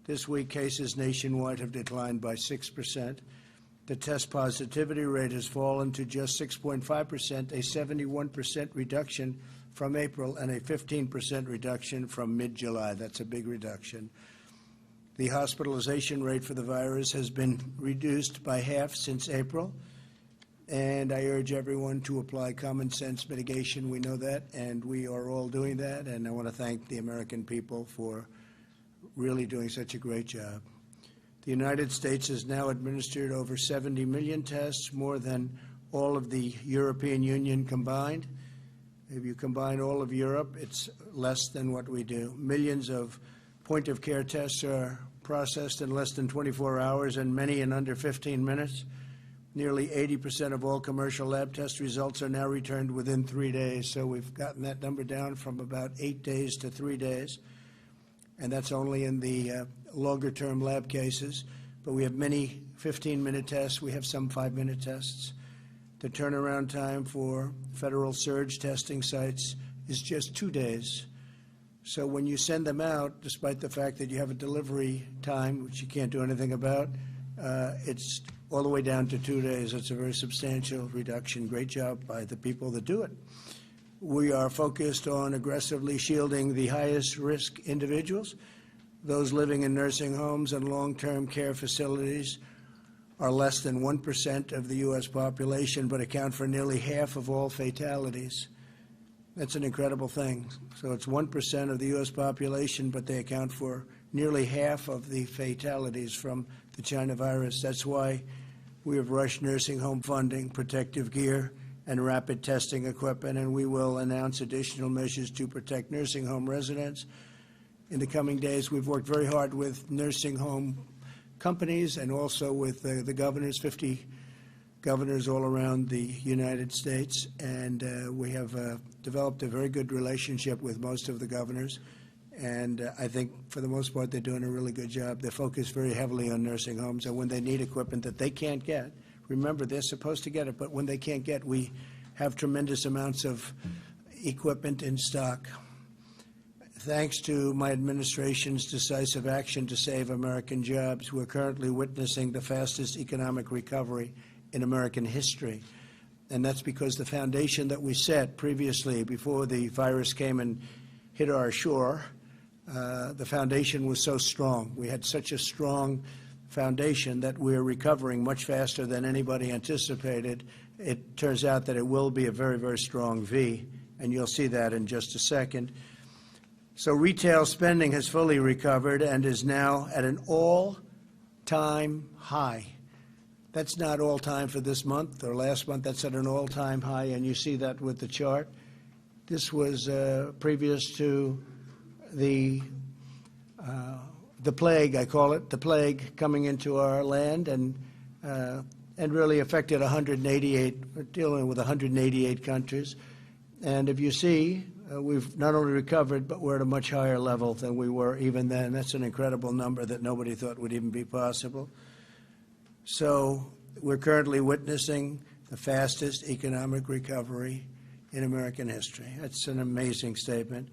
This week, cases nationwide have declined by 6%. The test positivity rate has fallen to just 6.5%, a 71% reduction from April and a 15% reduction from mid-July. That's a big reduction. The hospitalization rate for the virus has been reduced by half since April, and I urge everyone to apply common sense mitigation. We know that, and we are all doing that, and I want to thank the American people for really doing such a great job. The United States has now administered over 70 million tests, more than all of the European Union combined. If you combine all of Europe, it's less than what we do. Millions of point-of-care tests are processed in less than 24 hours and many in under 15 minutes. Nearly 80% of all commercial lab test results are now returned within 3 days. So we've gotten that number down from about 8 days to 3 days. And that's only in the longer-term lab cases. But we have many 15-minute tests. We have some 5-minute tests. The turnaround time for federal surge testing sites is just 2 days. So when you send them out, despite the fact that you have a delivery time, which you can't do anything about, it's all the way down to 2 days. It's a very substantial reduction. Great job by the people that do it. We are focused on aggressively shielding the highest risk individuals. Those living in nursing homes and long-term care facilities are less than 1% of the U.S. population, but account for nearly half of all fatalities. That's an incredible thing. So it's 1% of the U.S. population, but they account for nearly half of the fatalities from the China virus. That's why we have rushed nursing home funding, protective gear, and rapid testing equipment, and we will announce additional measures to protect nursing home residents. In the coming days, we've worked very hard with nursing home companies and also with the governors, 50 governors all around the United States, and we have developed a very good relationship with most of the governors, and I think for the most part they're doing a really good job. They're focused very heavily on nursing homes, and when they need equipment that they can't get, remember, they're supposed to get it, but when they can't get, we have tremendous amounts of equipment in stock. Thanks to my administration's decisive action to save American jobs, we're currently witnessing the fastest economic recovery in American history. And that's because the foundation that we set previously, before the virus came and hit our shore, the foundation was so strong. We had such a strong foundation that we're recovering much faster than anybody anticipated. It turns out that it will be a very, very strong V, and you'll see that in just a second. So retail spending has fully recovered and is now at an all-time high. That's not all-time for this month or last month. That's at an all-time high, and you see that with the chart. This was previous to the plague, I call it, the plague coming into our land, and really affected 188. We're dealing with 188 countries. And if you see, we've not only recovered, but we're at a much higher level than we were even then. That's an incredible number that nobody thought would even be possible. So we're currently witnessing the fastest economic recovery in American history. That's an amazing statement.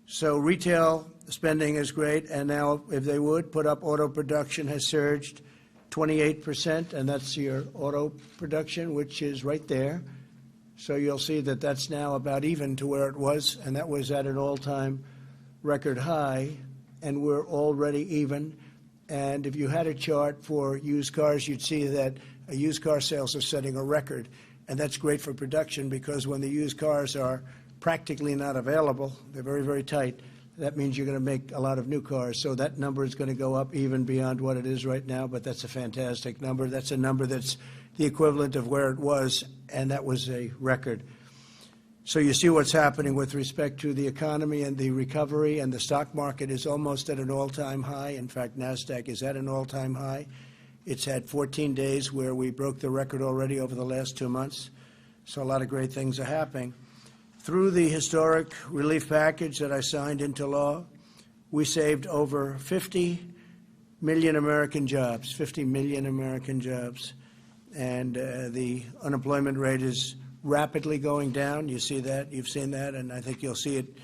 So retail spending is great, and now, if they would, put up auto production has surged 28%, and that's your auto production, which is right there. So you'll see that that's now about even to where it was, and that was at an all-time record high, and we're already even. And if you had a chart for used cars, you'd see that used car sales are setting a record, and that's great for production, because when the used cars are practically not available, they're very, very tight, that means you're going to make a lot of new cars. So that number is going to go up even beyond what it is right now, but that's a fantastic number. That's a number that's the equivalent of where it was, and that was a record. So you see what's happening with respect to the economy and the recovery, and the stock market is almost at an all-time high. In fact, NASDAQ is at an all-time high. It's had 14 days where we broke the record already over the last 2 months. So a lot of great things are happening. Through the historic relief package that I signed into law, we saved over 50 million American jobs, 50 million American jobs. And the unemployment rate is rapidly going down. You see that, you've seen that, and I think you'll see it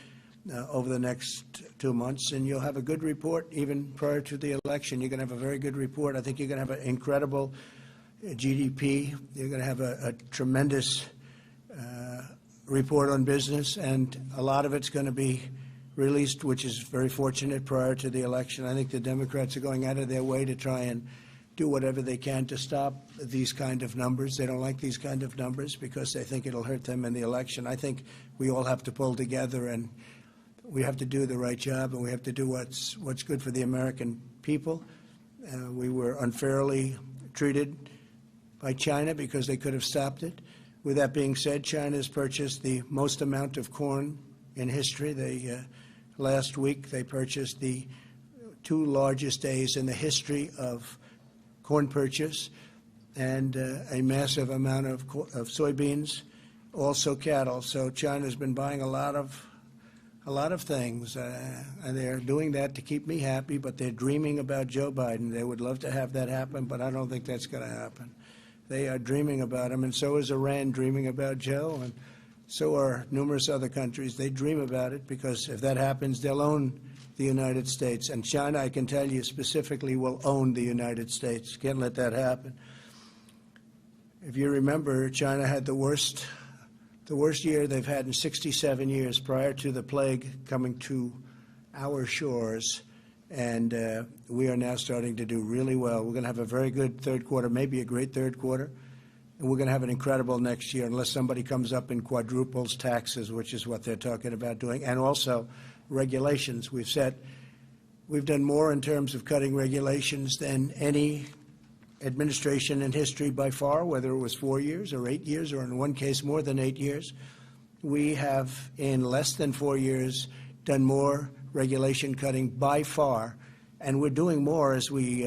over the next 2 months, and you'll have a good report even prior to the election. You're going to have a very good report. I think you're going to have an incredible GDP. You're going to have a tremendous report on business, and a lot of it's going to be released, which is very fortunate, prior to the election. I think the Democrats are going out of their way to try and do whatever they can to stop these kind of numbers. They don't like these kind of numbers because they think it'll hurt them in the election. I think we all have to pull together, and we have to do the right job, and we have to do what's good for the American people. We were unfairly treated by China because they could have stopped it. With that being said, China has purchased the most amount of corn in history. Last week they purchased the 2 largest days in the history of corn purchase, and a massive amount of soybeans, also cattle. So China's been buying a lot of things, and they're doing that to keep me happy, but they're dreaming about Joe Biden. They would love to have that happen, but I don't think that's going to happen. They are dreaming about him, and so is Iran dreaming about Joe, and so are numerous other countries. They dream about it because if that happens, they'll own the United States. And China, I can tell you specifically, will own the United States. Can't let that happen. If you remember, China had the worst year they've had in 67 years prior to the plague coming to our shores. And we are now starting to do really well. We're going to have a very good third quarter, maybe a great third quarter. And we're going to have an incredible next year unless somebody comes up and quadruples taxes, which is what they're talking about doing. And also regulations. We've done more in terms of cutting regulations than any administration in history by far, whether it was 4 years or 8 years, or in one case more than 8 years. We have, in less than 4 years, done more regulation cutting by far, and we're doing more as we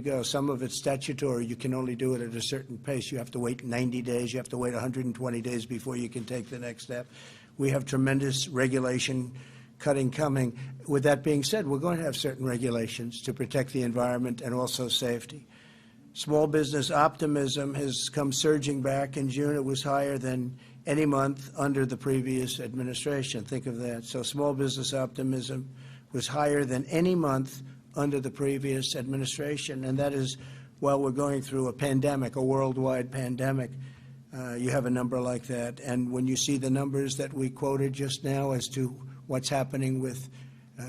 go. Some of it's statutory. You can only do it at a certain pace. You have to wait 90 days. You have to wait 120 days before you can take the next step. We have tremendous regulation cutting coming. With that being said, we're going to have certain regulations to protect the environment and also safety. Small business optimism has come surging back. In June, it was higher than any month under the previous administration. Think of that. So small business optimism was higher than any month under the previous administration, and that is while we're going through a pandemic, a worldwide pandemic. You have a number like that. And when you see the numbers that we quoted just now as to what's happening with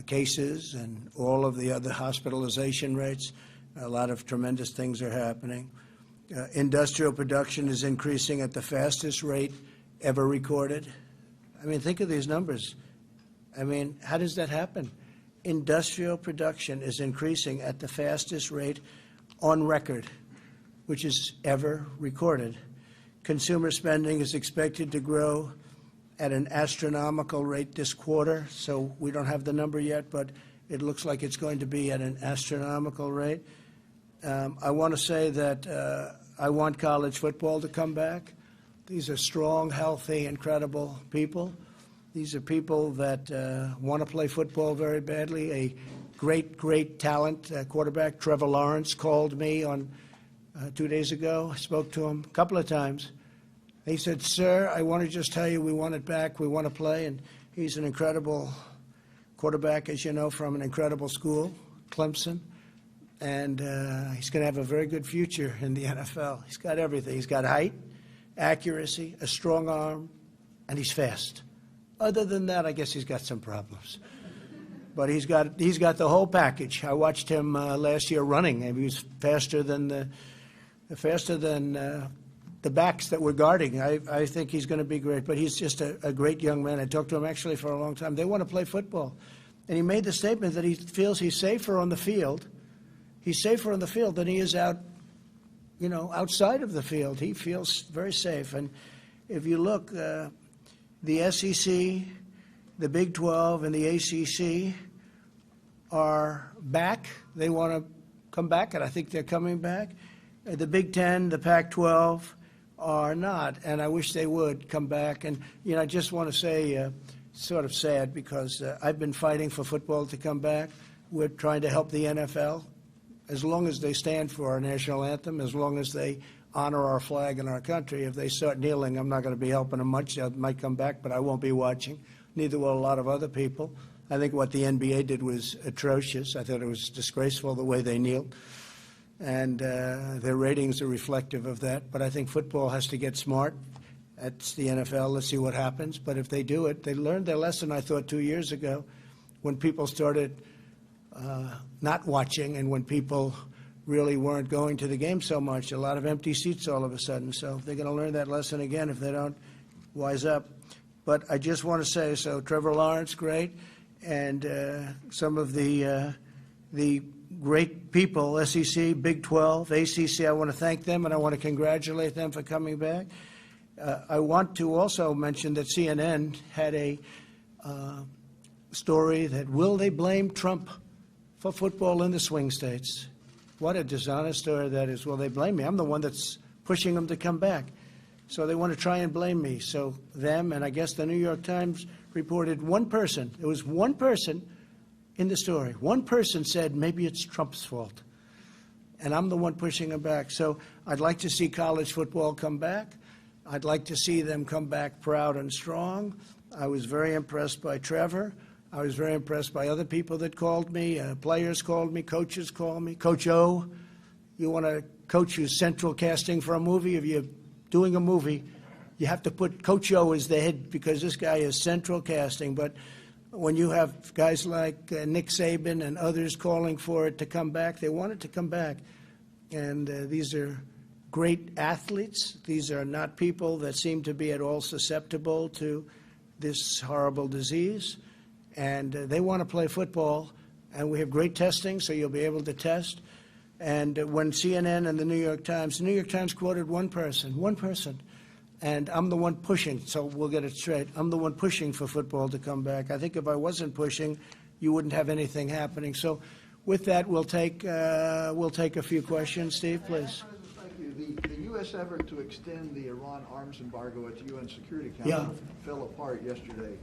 cases and all of the other hospitalization rates, a lot of tremendous things are happening. Industrial production is increasing at the fastest rate ever recorded. I mean, think of these numbers. I mean, how does that happen? Industrial production is increasing at the fastest rate on record, which is ever recorded. Consumer spending is expected to grow at an astronomical rate this quarter, so we don't have the number yet, but it looks like it's going to be at an astronomical rate. I want to say that I want college football to come back. These are strong, healthy, incredible people. These are people that want to play football very badly. A great talent quarterback, Trevor Lawrence, called me on 2 days ago. I spoke to him a couple of times. He said, "Sir, I want to just tell you we want it back. We want to play." And he's an incredible quarterback, as you know, from an incredible school, Clemson. And he's going to have a very good future in the NFL. He's got everything. He's got height, accuracy, a strong arm, and he's fast. Other than that, I guess he's got some problems. But he's got the whole package. I watched him last year running, and he was faster than the backs that we're guarding. I think he's going to be great. But he's just a great young man. I talked to him actually for a long time. They want to play football. And he made the statement that he feels he's safer on the field. He's safer on the field than he is outside of the field. He feels very safe. And if you look, the SEC, the Big 12, and the ACC are back. They want to come back, and I think they're coming back. The Big 10, the Pac-12 are not, and I wish they would come back. And, I just want to say, sort of sad, because I've been fighting for football to come back. We're trying to help the NFL. As long as they stand for our national anthem, as long as they honor our flag and our country. If they start kneeling, I'm not going to be helping them much. They might come back, but I won't be watching. Neither will a lot of other people. I think what the NBA did was atrocious. I thought it was disgraceful the way they kneeled. And their ratings are reflective of that. But I think football has to get smart. That's the NFL. Let's see what happens. But if they do it, they learned their lesson, I thought, 2 years ago when people started not watching and when people really weren't going to the game so much. A lot of empty seats all of a sudden. So they're going to learn that lesson again if they don't wise up. But I just want to say, so Trevor Lawrence, great. And some of the great people, SEC, Big 12, ACC, I want to thank them and I want to congratulate them for coming back. I want to also mention that CNN had a story that will they blame Trump for football in the swing states? What a dishonest story that is. Will they blame me? I'm the one that's pushing them to come back. So they want to try and blame me. So them, and I guess the New York Times reported one person. There was one person in the story. One person said maybe it's Trump's fault. And I'm the one pushing them back. So I'd like to see college football come back. I'd like to see them come back proud and strong. I was very impressed by Trevor. I was very impressed by other people that called me. Players called me. Coaches called me. Coach O, you want a coach who's central casting for a movie? If you're doing a movie, you have to put Coach O as the head because this guy is central casting. But when you have guys like Nick Saban and others calling for it to come back, they want it to come back. And these are great athletes. These are not people that seem to be at all susceptible to this horrible disease. And they want to play football. And we have great testing, so you'll be able to test. And when CNN and the New York Times quoted one person. And I'm the one pushing, so we'll get it straight. I'm the one pushing for football to come back. I think if I wasn't pushing, you wouldn't have anything happening. So with that, we'll take a few questions. Steve, please. Thank you. The U.S. effort to extend the Iran arms embargo at the UN Security Council fell apart yesterday.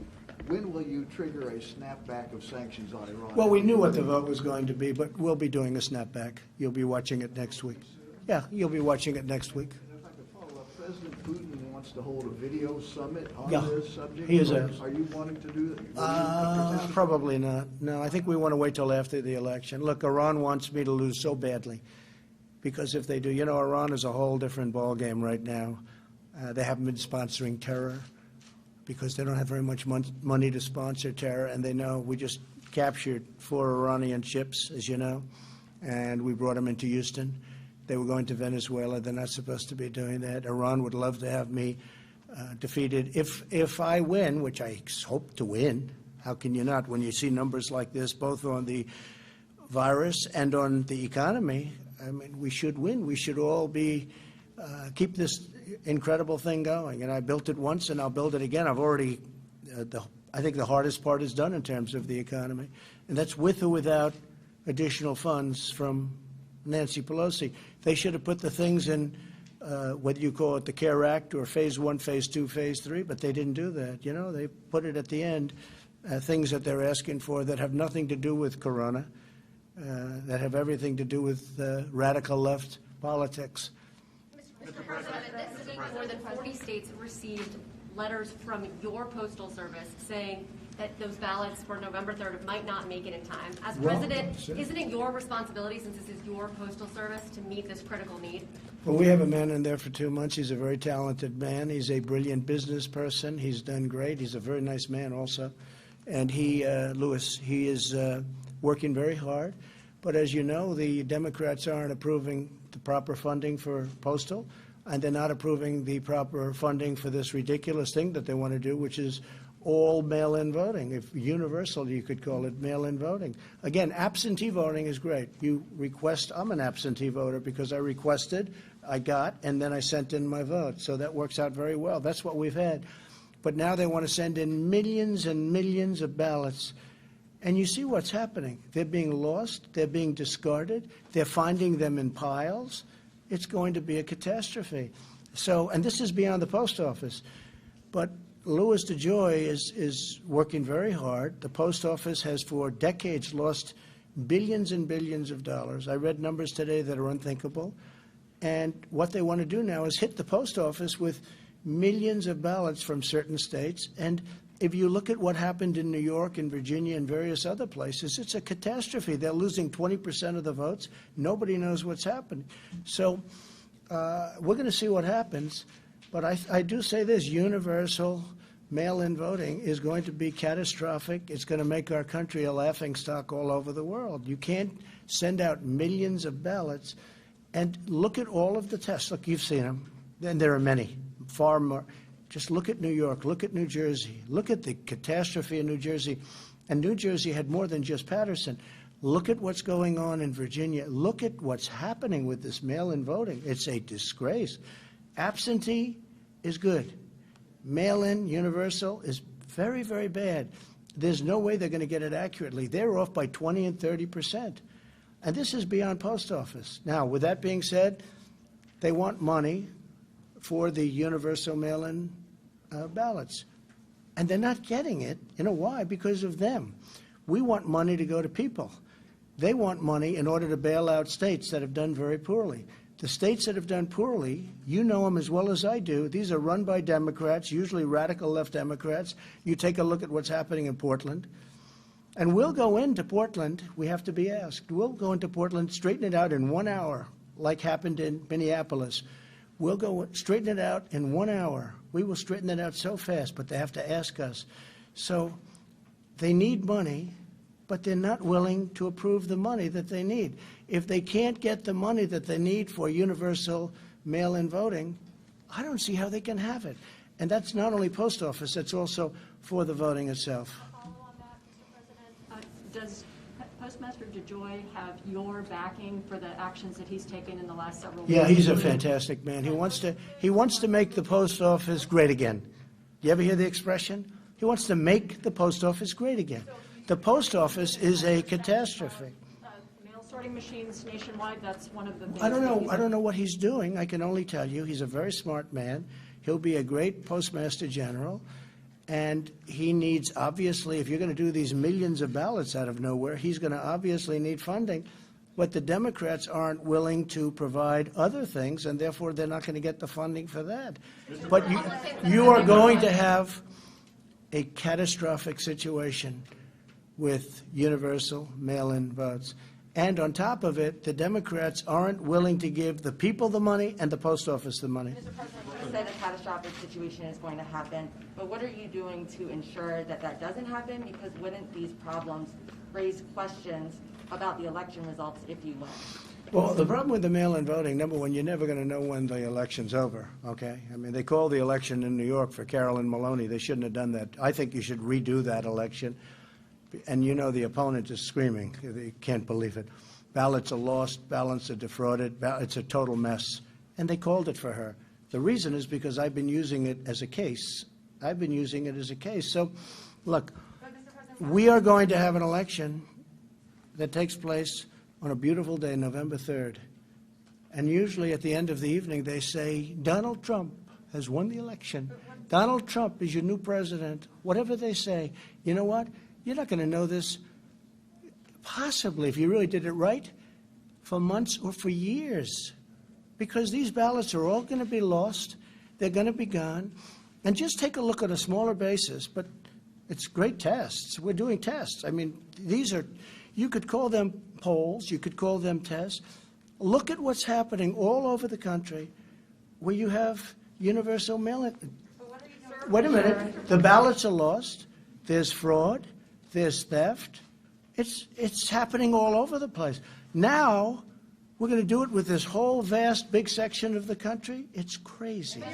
When will you trigger a snapback of sanctions on Iran? Well, we knew what the vote was going to be, but we'll be doing a snapback. You'll be watching it next week. Yeah, you'll be watching it next week. And if I could follow up, President Putin wants to hold a video summit on this subject. He is. Are you wanting to do that? Probably not. No, I think we want to wait till after the election. Look, Iran wants me to lose so badly because if they do, Iran is a whole different ballgame right now. They haven't been sponsoring terror because they don't have very much money to sponsor terror, and they know we just captured 4 Iranian ships, as you know, and we brought them into Houston. They were going to Venezuela. They're not supposed to be doing that. Iran would love to have me defeated. If I win, which I hope to win, how can you not when you see numbers like this, both on the virus and on the economy? I mean, we should win. We should all be keep this incredible thing going. And I built it once, and I'll build it again. I've already, I think the hardest part is done in terms of the economy, and that's with or without additional funds from Nancy Pelosi. They should have put the things in, whether you call it the CARE Act or Phase 1, Phase 2, Phase 3, but they didn't do that. They put it at the end, things that they're asking for that have nothing to do with Corona, that have everything to do with radical left politics. Mr. President, this week more than 40 states received letters from your Postal Service saying that those ballots for November 3rd might not make it in time. As President, isn't it your responsibility, since this is your Postal Service, to meet this critical need? Well, we have a man in there for 2 months. He's a very talented man. He's a brilliant business person. He's done great. He's a very nice man also. And he, Lewis, he is working very hard. But as you know, the Democrats aren't approving the proper funding for Postal, and they're not approving the proper funding for this ridiculous thing that they want to do, which is all mail-in voting. If universal, you could call it mail-in voting. Again, absentee voting is great. You request, I'm an absentee voter because I requested, I got, and then I sent in my vote. So that works out very well. That's what we've had. But now they want to send in millions and millions of ballots. And you see what's happening. They're being lost. They're being discarded. They're finding them in piles. It's going to be a catastrophe. So, and this is beyond the post office. But Louis DeJoy is working very hard. The post office has for decades lost billions and billions of dollars. I read numbers today that are unthinkable. And what they want to do now is hit the post office with millions of ballots from certain states, and if you look at what happened in New York and Virginia and various other places, it's a catastrophe. They're losing 20% of the votes. Nobody knows what's happening. So we're going to see what happens. But I do say this, universal mail-in voting is going to be catastrophic. It's going to make our country a laughingstock all over the world. You can't send out millions of ballots. And look at all of the tests. Look, you've seen them. And there are many, far more. Just look at New York, look at New Jersey, look at the catastrophe in New Jersey. And New Jersey had more than just Patterson. Look at what's going on in Virginia. Look at what's happening with this mail-in voting. It's a disgrace. Absentee is good. Mail-in, universal, is very, very bad. There's no way they're going to get it accurately. They're off by 20 and 30%. And this is beyond post office. Now, with that being said, they want money for the universal mail-in ballots. And they're not getting it. You know why? Because of them. We want money to go to people. They want money in order to bail out states that have done very poorly. The states that have done poorly, you know them as well as I do. These are run by Democrats, usually radical left Democrats. You take a look at what's happening in Portland. And we'll go into Portland, we have to be asked. We'll go into Portland, straighten it out in 1 hour, like happened in Minneapolis. We'll go straighten it out in 1 hour. We will straighten it out so fast, but they have to ask us. So they need money, but they're not willing to approve the money that they need. If they can't get the money that they need for universal mail-in voting, I don't see how they can have it. And that's not only post office, it's also for the voting itself. Follow on that, Mr. President. Does Postmaster DeJoy have your backing for the actions that he's taken in the last several weeks? Yeah, he's a fantastic man. He wants to make the post office great again. You ever hear the expression? He wants to make the post office great again. The post office is a catastrophe. Mail sorting machines nationwide, that's one of the things. I don't know what he's doing. I can only tell you he's a very smart man. He'll be a great postmaster general. And he needs, obviously, if you're going to do these millions of ballots out of nowhere, he's going to obviously need funding. But the Democrats aren't willing to provide other things, and therefore they're not going to get the funding for that. But you are going to have a catastrophic situation with universal mail-in votes. And on top of it, the Democrats aren't willing to give the people the money and the post office the money. Mr. President, you said a catastrophic situation is going to happen, but what are you doing to ensure that that doesn't happen? Because wouldn't these problems raise questions about the election results if you win? Well, the problem with the mail-in voting, number one, you're never going to know when the election's over, okay? I mean, they called the election in New York for Carolyn Maloney. They shouldn't have done that. I think you should redo that election. And you know the opponent is screaming. They can't believe it. Ballots are lost. Ballots are defrauded. It's a total mess. And they called it for her. The reason is because I've been using it as a case. I've been using it as a case. So, look, we are going to have an election that takes place on a beautiful day, November 3rd. And usually at the end of the evening, they say, Donald Trump has won the election. Donald Trump is your new president. Whatever they say, you know what? You're not going to know this, possibly, if you really did it right, for months or for years. Because these ballots are all going to be lost. They're going to be gone. And just take a look at a smaller basis. But it's great tests. We're doing tests. I mean, these are, you could call them polls. You could call them tests. Look at what's happening all over the country where you have universal mail-in. Wait a minute. The ballots are lost. There's fraud. There's theft. It's happening all over the place. Now, we're going to do it with this whole vast, big section of the country. It's crazy. You're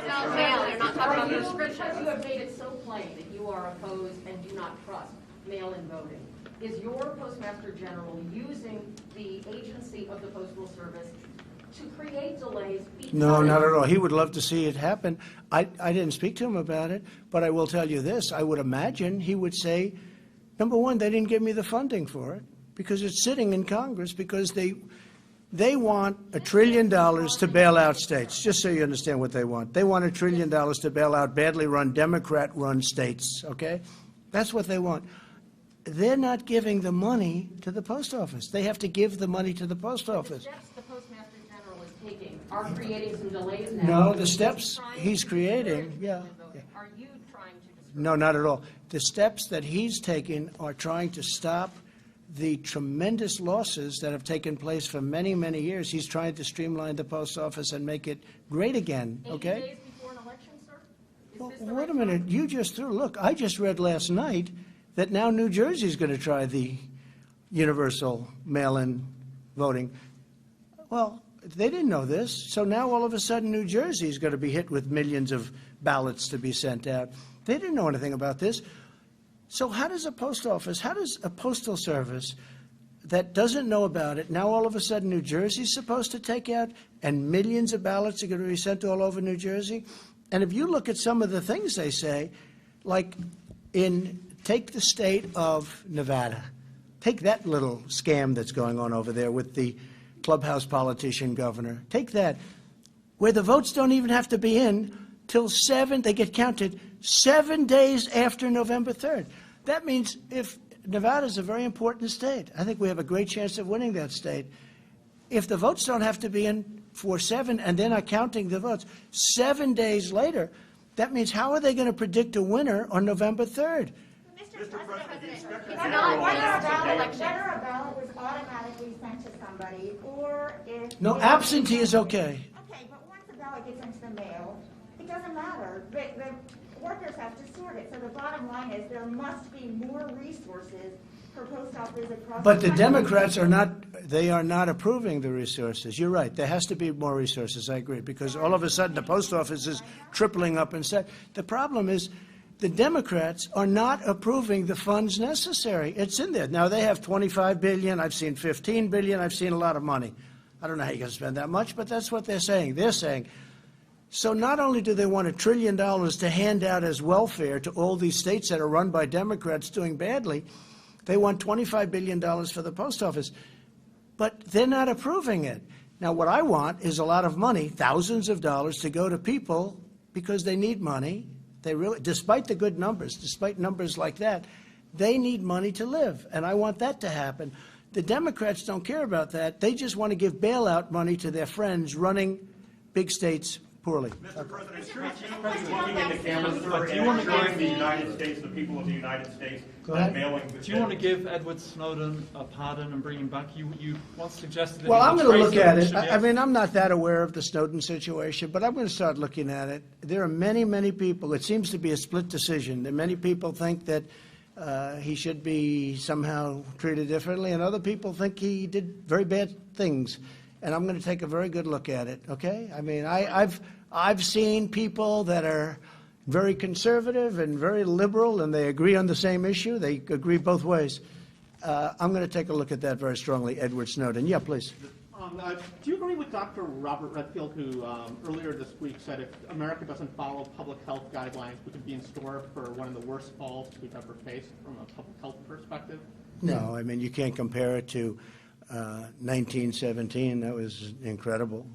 not mail. You're not talking about prescriptions. You have made it so plain that you are opposed and do not trust mail-in voting. Is your Postmaster General using the agency of the Postal Service to create delays? No, not at all. He would love to see it happen. I didn't speak to him about it, but I will tell you this. I would imagine he would say, number one, they didn't give me the funding for it because it's sitting in Congress because they want $1 trillion to bail out states, just so you understand what they want. They want $1 trillion to bail out badly run, Democrat-run states, okay? That's what they want. They're not giving the money to the post office. They have to give the money to the post office. The steps the Postmaster General is taking are creating some delays now. No, the steps he's creating, yeah. Are you trying to discourage No, not at all. The steps that he's taken are trying to stop the tremendous losses that have taken place for many, many years. He's trying to streamline the post office and make it great again, 80 okay? days before an election, sir? Is Well, this the wait right a minute, time? you just threw, look, I just read last night that now New Jersey's going to try the universal mail-in voting. Well, they didn't know this, so now all of a sudden New Jersey's going to be hit with millions of ballots to be sent out. They didn't know anything about this. So how does a post office, how does a postal service that doesn't know about it, now all of a sudden New Jersey's supposed to take out and millions of ballots are going to be sent all over New Jersey? And if you look at some of the things they say, like take the state of Nevada, take that little scam that's going on over there with the clubhouse politician governor. Take that, where the votes don't even have to be in till they get counted 7 days after November 3rd. That means if Nevada's a very important state, I think we have a great chance of winning that state. If the votes don't have to be in for 7 and they're not counting the votes 7 days later, that means how are they going to predict a winner on November 3rd? Mr. President, the Inspector It's General not announced just today- election. Whether a ballot was automatically sent to somebody, or if... No, absentee is okay. Okay, but once the ballot gets into the mail, it doesn't matter. The workers have to sort it. So the bottom line is there must be more resources for post offices across But the country. Democrats are not approving the resources. You're right. There has to be more resources. I agree. Because all of a sudden the post office is tripling up in size. The problem is the Democrats are not approving the funds necessary. It's in there. Now they have $25 billion. I've seen $15 billion. I've seen a lot of money. I don't know how you can spend that much, but that's what they're saying. They're saying, so not only do they want $1 trillion to hand out as welfare to all these states that are run by Democrats doing badly, they want $25 billion for the post office. But they're not approving it. Now, what I want is a lot of money, thousands of dollars, to go to people because they need money. They really, despite the good numbers, despite numbers like that, they need money to live. And I want that to happen. The Democrats don't care about that. They just want to give bailout money to their friends running big states poorly. Mr. President, should you be looking in the camera, sir, and assuring the United States, the people of the United States, Go that ahead. mailing... Do you want to give Edward Snowden a pardon and bring him back? You once suggested that Well, he I'm was going to look at racist. it. I mean, I'm not that aware of the Snowden situation, but I'm going to start looking at it. There are many, many people. It seems to be a split decision. And many people think that he should be somehow treated differently, and other people think he did very bad things. And I'm going to take a very good look at it, okay? I mean, I've seen people that are very conservative and very liberal, and they agree on the same issue. They agree both ways. I'm going to take a look at that very strongly, Edward Snowden. Yeah, please. Do you agree with Dr. Robert Redfield, who earlier this week said if America doesn't follow public health guidelines, we could be in store for one of the worst falls we've ever faced from a public health perspective? No, I mean, you can't compare it to 1917. That was incredible.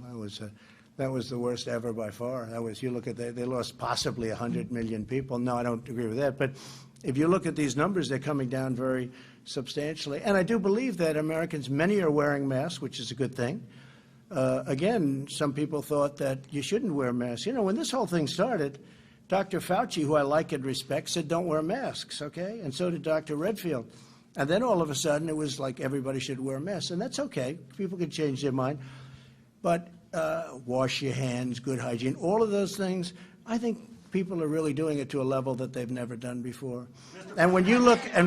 That was the worst ever by far. That was, you look at they lost possibly 100 million people. No, I don't agree with that. But if you look at these numbers, they're coming down very substantially. And I do believe that Americans, many are wearing masks, which is a good thing. Again, some people thought that you shouldn't wear masks. You know, when this whole thing started, Dr. Fauci, who I like and respect, said don't wear masks, okay? And so did Dr. Redfield. And then all of a sudden it was like everybody should wear masks. And that's okay. People can change their mind. But wash your hands, good hygiene, all of those things, I think people are really doing it to a level that they've never done before. And when you look at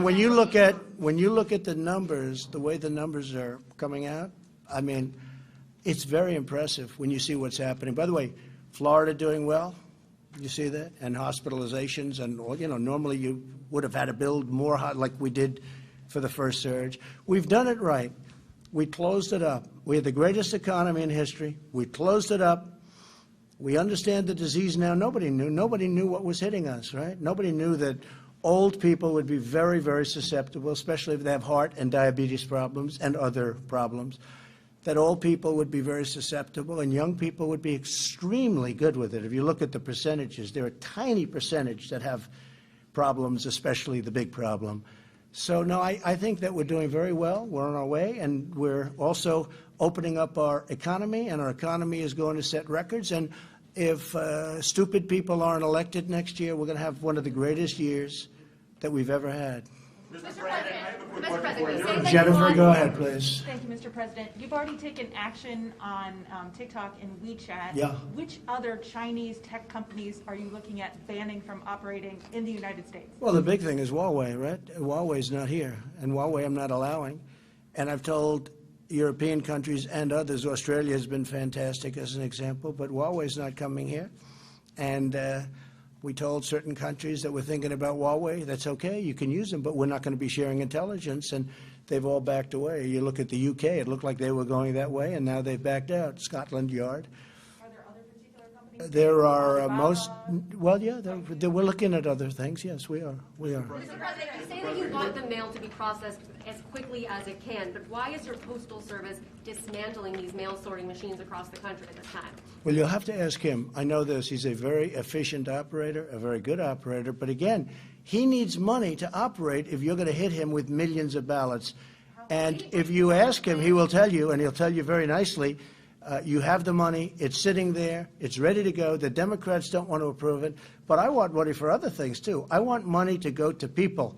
the numbers, the way the numbers are coming out, I mean, it's very impressive when you see what's happening. By the way, Florida doing well. You see that? And hospitalizations and, you know, normally you would have had to build more like we did for the first surge. We've done it right. We closed it up. We had the greatest economy in history. We closed it up. We understand the disease now. Nobody knew what was hitting us, right? Nobody knew that old people would be very, very susceptible, especially if they have heart and diabetes problems and other problems, that old people would be very susceptible and young people would be extremely good with it. If you look at the percentages, there are a tiny percentage that have problems, especially the big problem. So, no, I think that we're doing very well. We're on our way, and we're also opening up our economy, and our economy is going to set records. And if stupid people aren't elected next year, we're going to have one of the greatest years that we've ever had. Mr. President, I have a quick Mr. question for President, you. say that you Jennifer, want- go ahead, please. Thank you, Mr. President. You've already taken action on TikTok and WeChat. Yeah. Which other Chinese tech companies are you looking at banning from operating in the United States? Well, the big thing is Huawei, right? Huawei's not here, and Huawei I'm not allowing. And I've told European countries and others, Australia has been fantastic as an example, but Huawei's not coming here. And we told certain countries that we're thinking about Huawei, that's okay, you can use them, but we're not going to be sharing intelligence, and they've all backed away. You look at the UK, it looked like they were going that way, and now they've backed out. Scotland Yard. Are there other particular companies? There are well, yeah, we're looking at other things, yes, we are. Mr. President, you say that you want the mail to be processed as quickly as it can, but why is your Postal Service dismantling these mail sorting machines across the country at this time? Well, you'll have to ask him. I know this. He's a very efficient operator, a very good operator. But again, he needs money to operate if you're going to hit him with millions of ballots. And if you ask him, he will tell you, and he'll tell you very nicely, you have the money, it's sitting there, it's ready to go. The Democrats don't want to approve it. But I want money for other things, too. I want money to go to people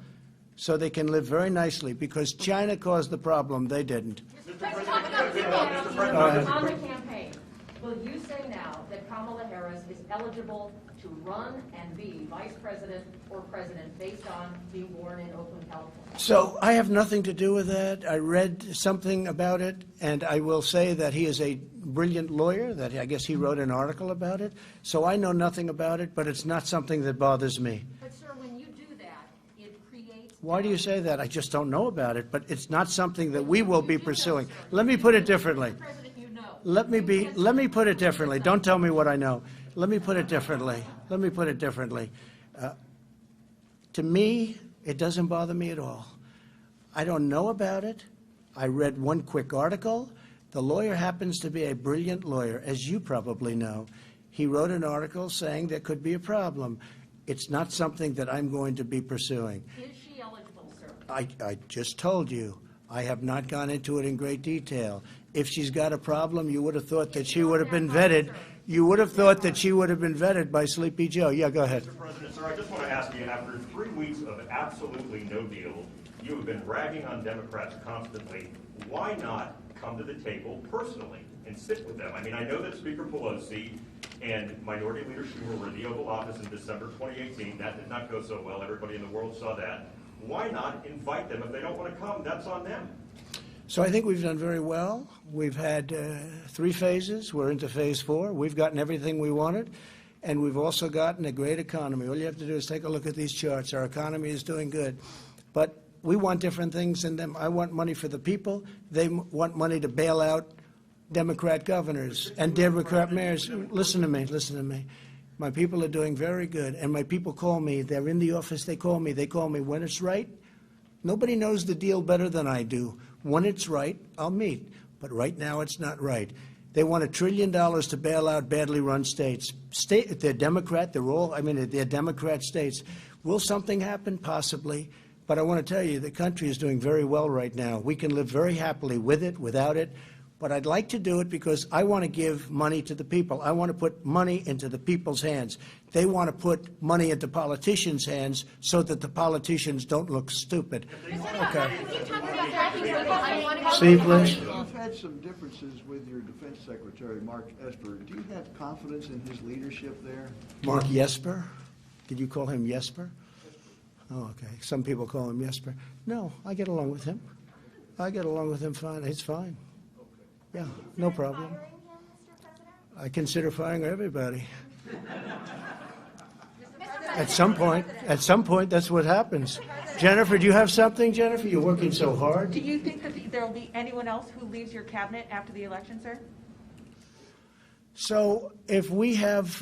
so they can live very nicely, because China caused the problem. They didn't. Mr. President, On the campaign, will you say now that Kamala Harris is eligible to run and be vice president or president based on being born in Oakland, California? So I have nothing to do with that. I read something about it, and I will say that he is a brilliant lawyer, that I guess he wrote an article about it. So I know nothing about it, but it's not something that bothers me. But sir, when you do that, it creates... Why do you say that? I just don't know about it, but it's not something that we will be pursuing. Let me put it differently. Mr. President, you know. Let me put it differently. Don't tell me what I know. Let me put it differently. Let me put it differently. To me, it doesn't bother me at all. I don't know about it. I read one quick article. The lawyer happens to be a brilliant lawyer, as you probably know. He wrote an article saying there could be a problem. It's not something that I'm going to be pursuing. Is she eligible, sir? I just told you, I have not gone into it in great detail. If she's got a problem, you would have thought that she would have been vetted. You would have thought that she would have been vetted by Sleepy Joe. Yeah, go ahead. Mr. President, sir, I just want to ask you, after 3 weeks of absolutely no deal, you have been ragging on Democrats constantly. Why not come to the table personally and sit with them? I mean, I know that Speaker Pelosi and Minority Leader Schumer were in the Oval Office in December 2018. That did not go so well. Everybody in the world saw that. Why not invite them? If they don't want to come, that's on them. So I think we've done very well. We've had 3 phases. We're into phase 4. We've gotten everything we wanted, and we've also gotten a great economy. All you have to do is take a look at these charts. Our economy is doing good. But we want different things in them. I want money for the people. They want money to bail out Democrat governors and Democrat mayors. Listen to me. Listen to me. My people are doing very good, and my people call me. They're in the office. They call me. They call me when it's right. Nobody knows the deal better than I do. When it's right, I'll meet. But right now, it's not right. They want $1 trillion to bail out badly run states. They're Democrat. They're Democrat states. Will something happen? Possibly. But I want to tell you, the country is doing very well right now. We can live very happily with it, without it. But I'd like to do it because I want to give money to the people. I want to put money into the people's hands. They want to put money into politicians' hands so that the politicians don't look stupid. Okay. Steve, please. You've had some differences with your Defense Secretary, Mark Esper. Do you have confidence in his leadership there? Mark Jesper? Did you call him Jesper? Oh, okay. Some people call him Jesper. No, I get along with him. I get along with him fine. It's fine. Yeah, no problem. I consider firing everybody. At some point, that's what happens. Jennifer, do you have something, Jennifer? You're working so hard. Do you think that there will be anyone else who leaves your cabinet after the election, sir? So if we have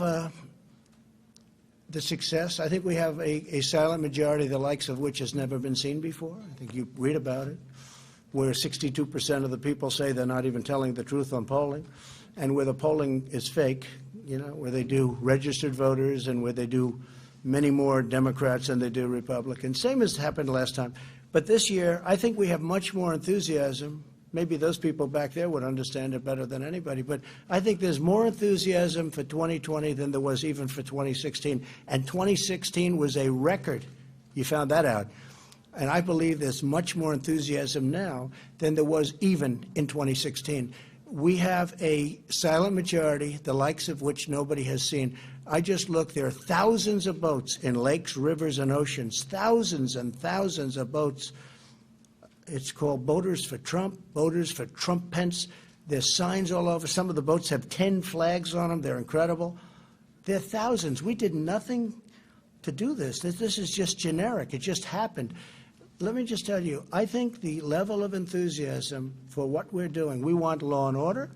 the success, I think we have a silent majority, the likes of which has never been seen before. I think you read about it, where 62% of the people say they're not even telling the truth on polling, and where the polling is fake, where they do registered voters and where they do many more Democrats than they do Republicans. Same as happened last time. But this year, I think we have much more enthusiasm, maybe those people back there would understand it better than anybody. But I think there's more enthusiasm for 2020 than there was even for 2016. And 2016 was a record. You found that out. And I believe there's much more enthusiasm now than there was even in 2016. We have a silent majority, the likes of which nobody has seen. I just looked, there are thousands of boats in lakes, rivers, and oceans, thousands and thousands of boats. It's called Boaters for Trump, Boaters for Trump-Pence. There's signs all over. Some of the boats have 10 flags on them. They're incredible. There are thousands. We did nothing to do this. This is just generic. It just happened. Let me just tell you, I think the level of enthusiasm for what we're doing, we want law and order,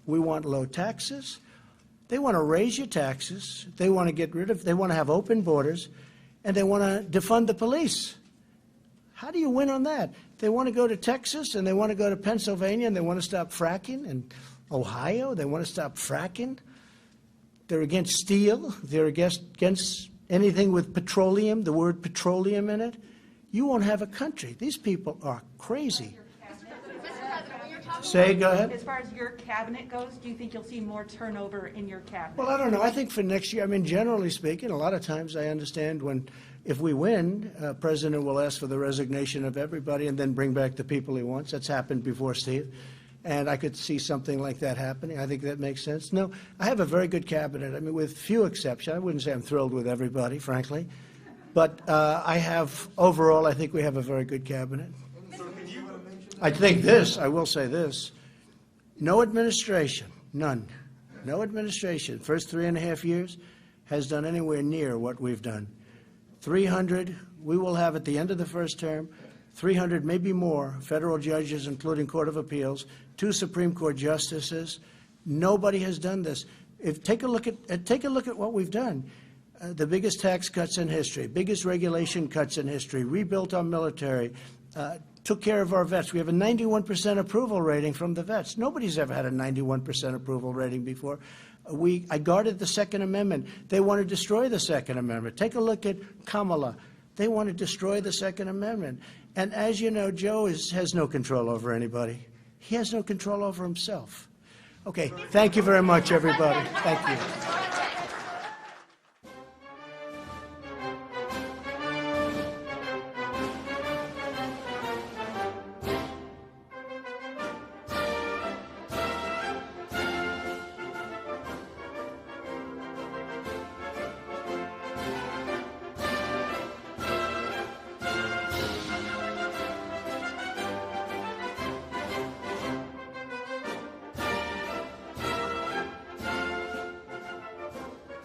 we want low taxes, they want to raise your taxes, they want to they want to have open borders, and they want to defund the police. How do you win on that? They want to go to Texas, and they want to go to Pennsylvania, and they want to stop fracking, and Ohio, they want to stop fracking. They're against steel, they're against anything with petroleum, the word petroleum in it. You won't have a country. These people are crazy. Say, go ahead. As far as your cabinet goes, do you think you'll see more turnover in your cabinet? Well, I don't know. I think for next year, I mean, generally speaking, a lot of times I understand if we win, President will ask for the resignation of everybody and then bring back the people he wants. That's happened before, Steve. And I could see something like that happening. I think that makes sense. No, I have a very good cabinet. I mean, with few exceptions. I wouldn't say I'm thrilled with everybody, frankly. But overall, I think we have a very good cabinet. I think I will say this, no administration, none, no administration, first 3.5 years has done anywhere near what we've done. 300, we will have at the end of the first term, 300, maybe more, federal judges, including Court of Appeals, 2 Supreme Court justices. Nobody has done this. Take a look at what we've done. The biggest tax cuts in history, biggest regulation cuts in history, rebuilt our military, took care of our vets. We have a 91% approval rating from the vets. Nobody's ever had a 91% approval rating before. I guarded the Second Amendment. They want to destroy the Second Amendment. Take a look at Kamala. They want to destroy the Second Amendment. And as you know, Joe has no control over anybody. He has no control over himself. Okay, thank you very much, everybody. Thank you.